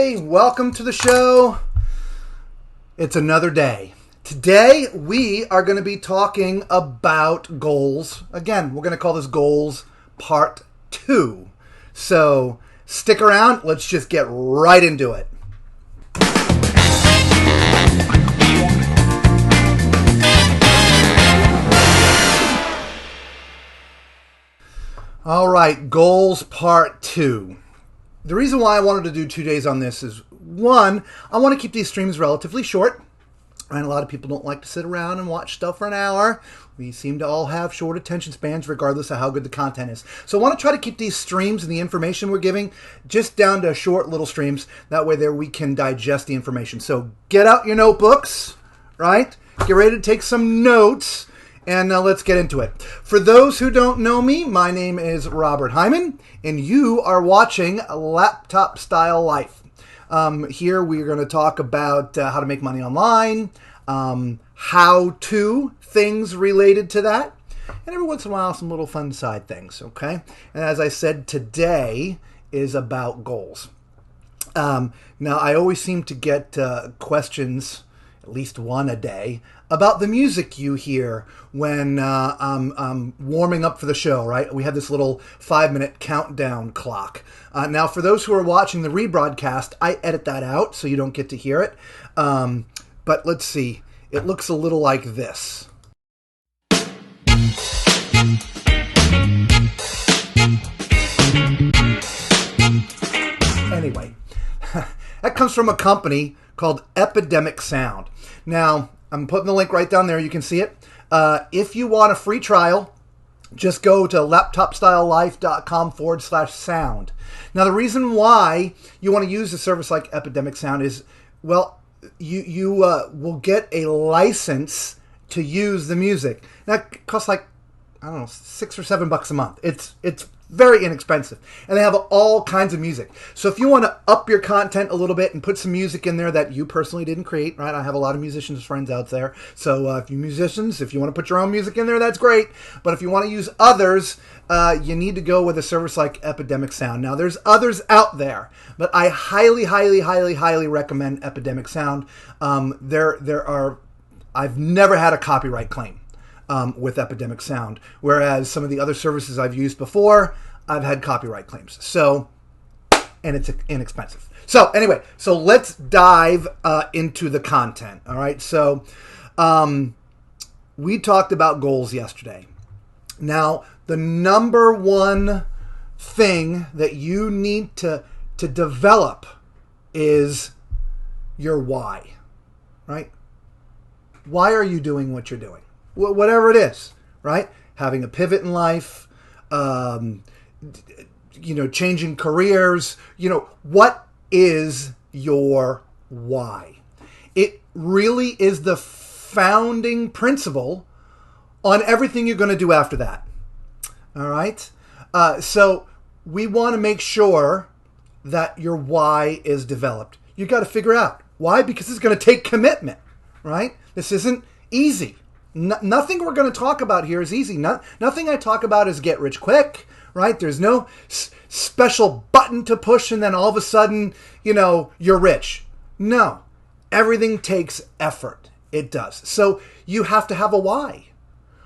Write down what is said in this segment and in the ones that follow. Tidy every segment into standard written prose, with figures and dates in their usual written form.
everybody. Welcome to the show. It's another day. Today, we are going to be talking about goals. Again, we're going to call this Goals Part 2. So, stick around. Let's just get right into it. All right, Goals Part 2. The reason why I wanted to do 2 days on this is, one, I want to keep these streams relatively short. And a lot of people don't like to sit around and watch stuff for an hour. We seem to all have short attention spans regardless of how good the content is. So I want to try to keep these streams and the information we're giving just down to short little streams. That way there we can digest the information. So get out your notebooks, right? Get ready to take some notes. And let's get into it. For those who don't know me, my name is Robert Hyman, and you are watching Laptop Style Life. Here we're going to talk about how to make money online, how-to things related to that, and every once in a while some little fun side things, okay? And as I said, today is about goals. Now, I always seem to get questions, at least one a day, about the music you hear when I'm warming up for the show, right? We have this little 5-minute countdown clock. Now, for those who are watching the rebroadcast, I edit that out so you don't get to hear it. But let's see. It looks a little like this. Anyway, that comes from a company called Epidemic Sound. Now, I'm putting the link right down there. You can see it. If you want a free trial, just go to laptopstylelife.com/sound. Now, the reason why you want to use a service like Epidemic Sound is, well, you will get a license to use the music. Now, it costs like, I don't know, $6 or $7 a month. It's very inexpensive. And they have all kinds of music. So if you want to up your content a little bit and put some music in there that you personally didn't create, right? I have a lot of musicians friends out there. So if you musicians, if you want to put your own music in there, that's great. But if you want to use others, you need to go with a service like Epidemic Sound. Now, there's others out there, but I highly, highly, highly, highly recommend Epidemic Sound. I've never had a copyright claim with Epidemic Sound, whereas some of the other services I've used before, I've had copyright claims. So, and it's inexpensive. So anyway, so let's dive into the content. All right. So we talked about goals yesterday. Now, the number one thing that you need to develop is your why, right? Why are you doing what you're doing? Whatever it is, right? Having a pivot in life, changing careers, what is your why? It really is the founding principle on everything you're going to do after that. All right? So we want to make sure that your why is developed. You got to figure out why, because it's going to take commitment, right? This isn't easy. Nothing we're going to talk about here is easy. Nothing I talk about is get rich quick, right? There's no special button to push and then all of a sudden, you're rich. No. Everything takes effort. It does. So you have to have a why,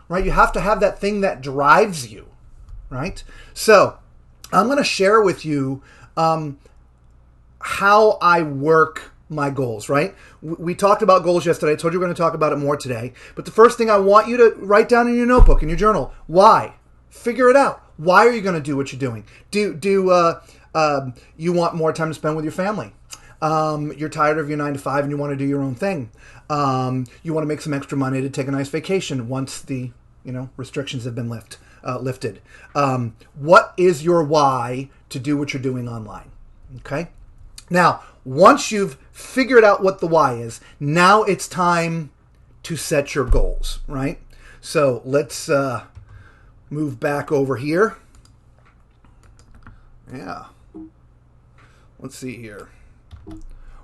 right? You have to have that thing that drives you, right? So I'm going to share with you how I work my goals, right? We talked about goals yesterday. I told you we're going to talk about it more today. But the first thing I want you to write down in your notebook, in your journal, why? Figure it out. Why are you going to do what you're doing? Do you want more time to spend with your family? You're tired of your 9 to 5 and you want to do your own thing. You want to make some extra money to take a nice vacation once the restrictions have been lifted. What is your why to do what you're doing online? Okay. Now, once you've figured out what the why is, now it's time to set your goals, right? So let's move back over here. Yeah. Let's see here.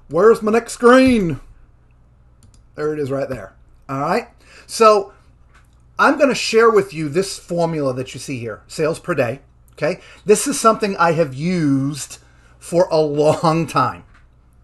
Where's my next screen? There it is right there. All right. So I'm going to share with you this formula that you see here, sales per day. Okay. This is something I have used for a long time.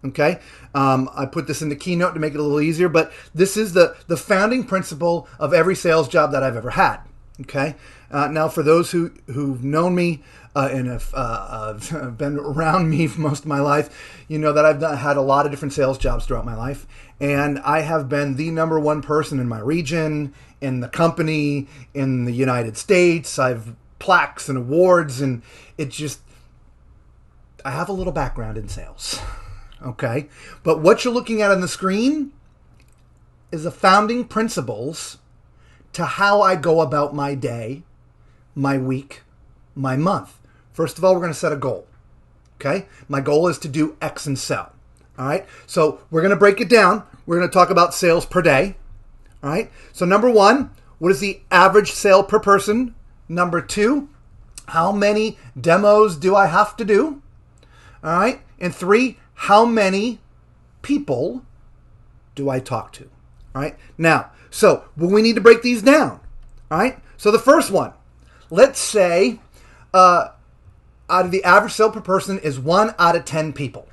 Okay, I put this in the keynote to make it a little easier, but this is the founding principle of every sales job that I've ever had. Okay, now for those who've known me and have been around me for most of my life, you know that I've had a lot of different sales jobs throughout my life, and I have been the number one person in my region, in the company, in the United States. I've plaques and awards, and I have a little background in sales. Okay, but what you're looking at on the screen is the founding principles to how I go about my day, my week, my month. First of all, we're going to set a goal. Okay, my goal is to do X and sell. All right, so we're going to break it down. We're going to talk about sales per day. All right, so number one, what is the average sale per person? Number two, how many demos do I have to do? All right, and three, how many people do I talk to? All right. Now, so we need to break these down. All right. So the first one, let's say out of the average sale per person is 1 out of 10 people.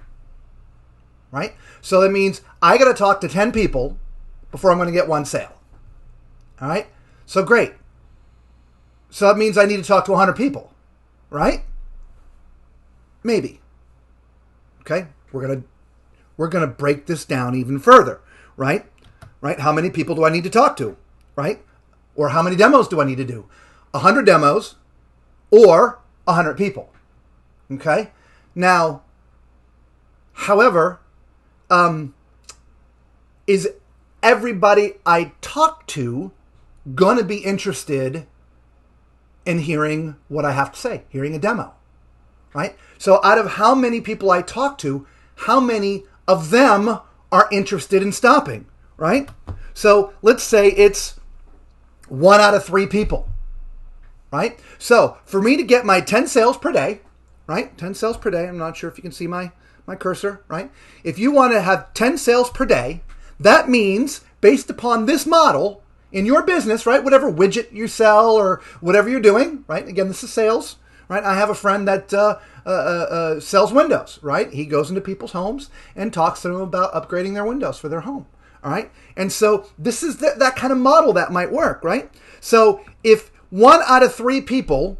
Right. So that means I got to talk to 10 people before I'm going to get one sale. All right. So great. So that means I need to talk to 100 people. Right. Maybe. Okay. We're gonna break this down even further, right? Right? How many people do I need to talk to, right? Or how many demos do I need to do? 100 demos or 100 people. Okay. Now, however, is everybody I talk to gonna be interested in hearing what I have to say, hearing a demo? Right? So out of how many people I talk to, how many of them are interested in stopping, right? So let's say it's 1 out of 3 people, right? So for me to get my 10 sales per day, right? 10 sales per day. I'm not sure if you can see my cursor, right? If you want to have 10 sales per day, that means based upon this model in your business, right? Whatever widget you sell or whatever you're doing, right? Again, this is sales. Right, I have a friend that sells windows. Right, he goes into people's homes and talks to them about upgrading their windows for their home. All right, and so this is that kind of model that might work. Right, so if 1 out of 3 people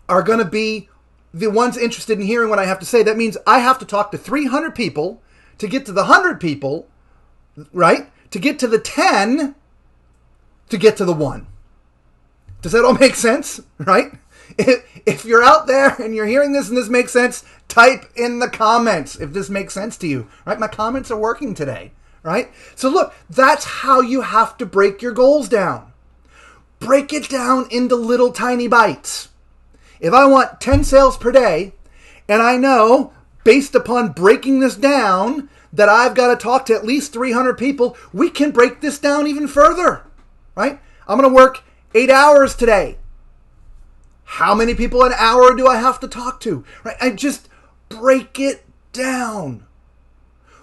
are going to be the ones interested in hearing what I have to say, that means I have to talk to 300 people to get to the 100 people. Right, to get to the 10, to get to the 1. Does that all make sense? Right. If you're out there and you're hearing this and this makes sense, type in the comments if this makes sense to you. Right? My comments are working today. Right? So look, that's how you have to break your goals down. Break it down into little tiny bites. If I want 10 sales per day, and I know based upon breaking this down that I've got to talk to at least 300 people, we can break this down even further. Right? I'm going to work 8 hours today. How many people an hour do I have to talk to? Right? I just break it down.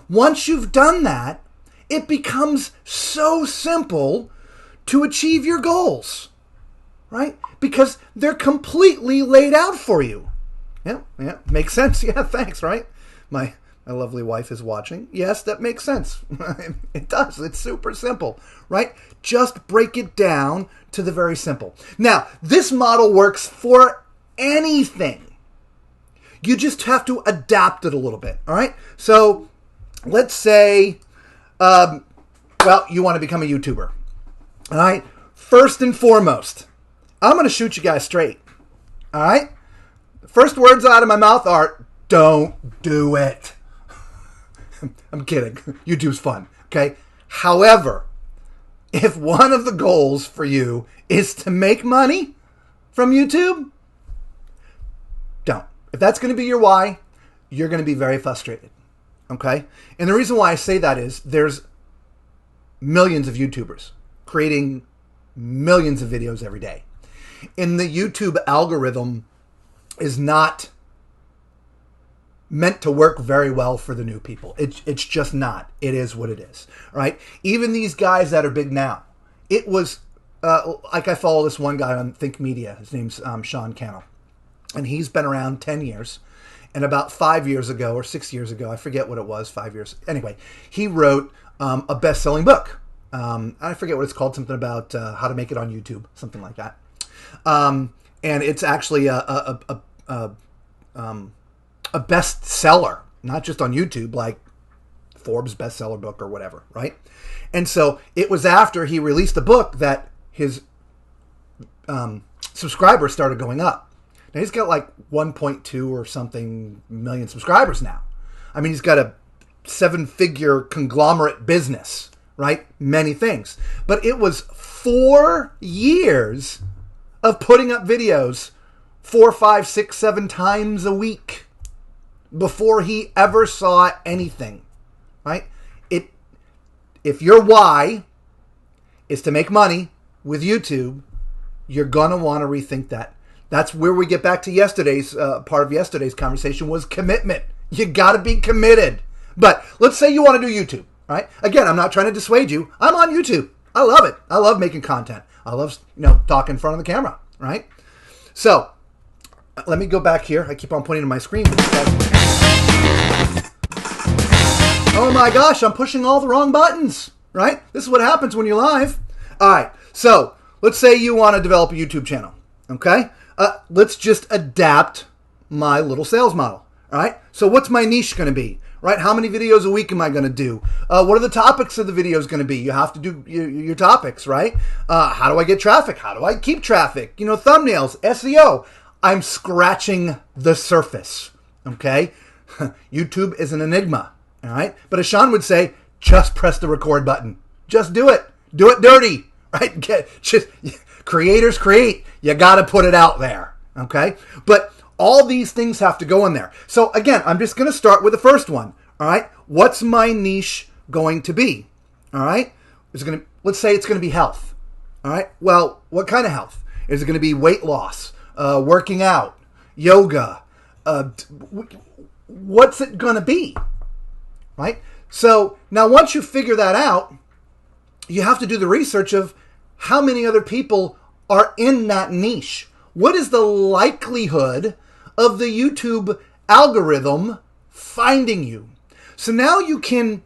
Once you've done that, it becomes so simple to achieve your goals. Right? Because they're completely laid out for you. Yeah, makes sense. Yeah, thanks, right? My lovely wife is watching. Yes, that makes sense. It does. It's super simple, right? Just break it down to the very simple. Now, this model works for anything. You just have to adapt it a little bit, all right? So let's say, you want to become a YouTuber, all right? First and foremost, I'm going to shoot you guys straight, all right? The first words out of my mouth are, don't do it. I'm kidding. YouTube's fun, okay? However, if one of the goals for you is to make money from YouTube, don't. If that's going to be your why, you're going to be very frustrated, okay? And the reason why I say that is there's millions of YouTubers creating millions of videos every day. And the YouTube algorithm is not meant to work very well for the new people. It's just not. It is what it is. Right? Even these guys that are big now, it was like I follow this one guy on Think Media. His name's Sean Cannell, and he's been around 10 years. And about 5 years ago or 6 years ago, I forget what it was, 5 years. Anyway, he wrote a best-selling book. I forget what it's called, something about how to make it on YouTube, something like that. And it's actually a bestseller, not just on YouTube, like Forbes bestseller book or whatever, right? And so it was after he released the book that his subscribers started going up. Now he's got like 1.2 or something million subscribers now. I mean, he's got a 7-figure conglomerate business, right? Many things. But it was 4 years of putting up videos 4, 5, 6, 7 times a week before he ever saw anything, right? If your why is to make money with YouTube, you're going to want to rethink that. That's where we get back to yesterday's, part of yesterday's conversation was commitment. You got to be committed. But let's say you want to do YouTube, right? Again, I'm not trying to dissuade you. I'm on YouTube. I love it. I love making content. I love, talking in front of the camera, right? So let me go back here. I keep on pointing to my screen. Oh my gosh, I'm pushing all the wrong buttons, right? This is what happens when you're live. All right, so let's say you want to develop a YouTube channel, okay? Let's just adapt my little sales model, all right? So what's my niche going to be, right? How many videos a week am I going to do? What are the topics of the videos going to be? You have to do your topics, right? How do I get traffic? How do I keep traffic? Thumbnails, SEO. I'm scratching the surface, okay? YouTube is an enigma, all right? But as Sean would say, just press the record button. Just do it. Do it dirty, right? Creators create. You got to put it out there, okay? But all these things have to go in there. So again, I'm just going to start with the first one, all right? What's my niche going to be, all right? Let's say it's going to be health, all right? Well, what kind of health? Is it going to be weight loss, working out, yoga? What's it going to be, right? So now once you figure that out, you have to do the research of how many other people are in that niche. What is the likelihood of the YouTube algorithm finding you? So now you can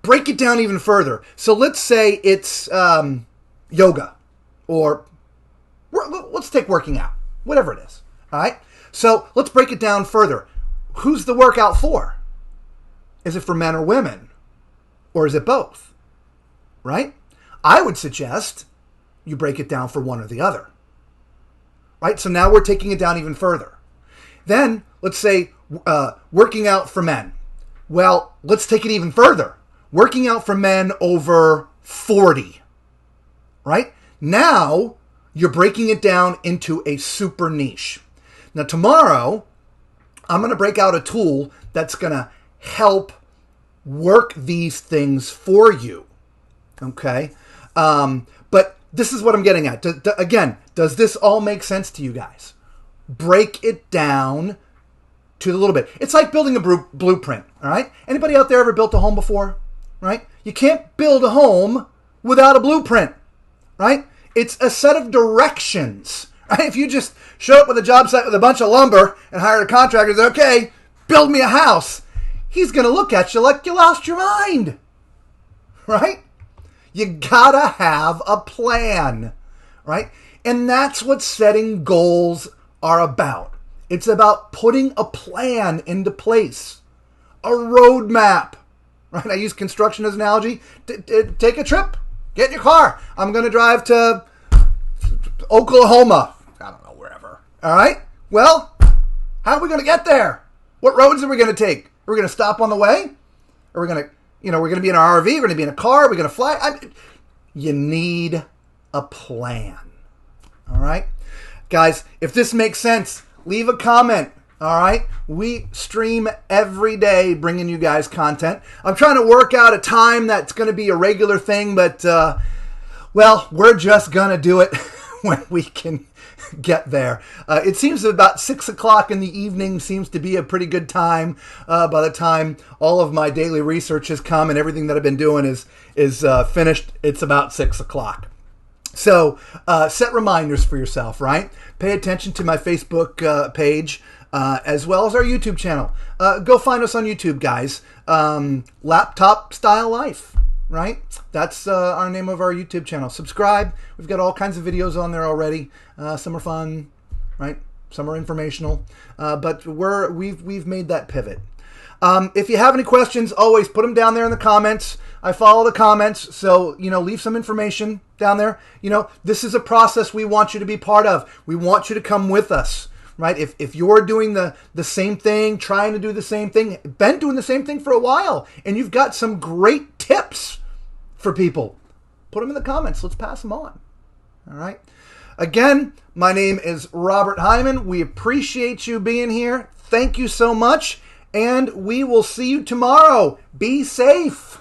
break it down even further. So let's say it's yoga, or let's take working out, whatever it is. All right. So let's break it down further. Who's the workout for? Is it for men or women? Or is it both? Right? I would suggest you break it down for one or the other. Right? So now we're taking it down even further. Then let's say working out for men. Well, let's take it even further. Working out for men over 40. Right? Now you're breaking it down into a super niche. Now tomorrow, I'm going to break out a tool that's going to help work these things for you. Okay? But this is what I'm getting at. Again, does this all make sense to you guys? Break it down to a little bit. It's like building a blueprint, all right? Anybody out there ever built a home before, right? You can't build a home without a blueprint, right? It's a set of directions, right? If you just show up with a job site with a bunch of lumber and hire a contractor and say, okay, build me a house, he's going to look at you like you lost your mind, right? You gotta have a plan, right? And that's what setting goals are about. It's about putting a plan into place, a roadmap, right? I use construction as an analogy. Take a trip, get in your car. I'm going to drive to Oklahoma. I don't know, wherever. All right? Well, how are we going to get there? What roads are we going to take? Are we going to stop on the way? Are we going to, we're going to be in our RV? We're going to be in a car? Are we going to fly? You need a plan. All right? Guys, if this makes sense, leave a comment. All right? We stream every day bringing you guys content. I'm trying to work out a time that's going to be a regular thing, but, we're just going to do it when we can get there. It seems about 6 o'clock in the evening seems to be a pretty good time. By the time all of my daily research has come and everything that I've been doing is finished, it's about 6 o'clock. So set reminders for yourself, right? Pay attention to my Facebook page. as well as our YouTube channel. Go find us on YouTube, guys. Laptop Style Life, right? That's our name of our YouTube channel. Subscribe. We've got all kinds of videos on there already. Some are fun, right? Some are informational. But we've made that pivot. If you have any questions, always put them down there in the comments. I follow the comments, so, leave some information down there. This is a process we want you to be part of. We want you to come with us, right? If you're doing the same thing, trying to do the same thing, been doing the same thing for a while, and you've got some great tips for people, put them in the comments. Let's pass them on. All right. Again, my name is Robert Hyman. We appreciate you being here. Thank you so much. And we will see you tomorrow. Be safe.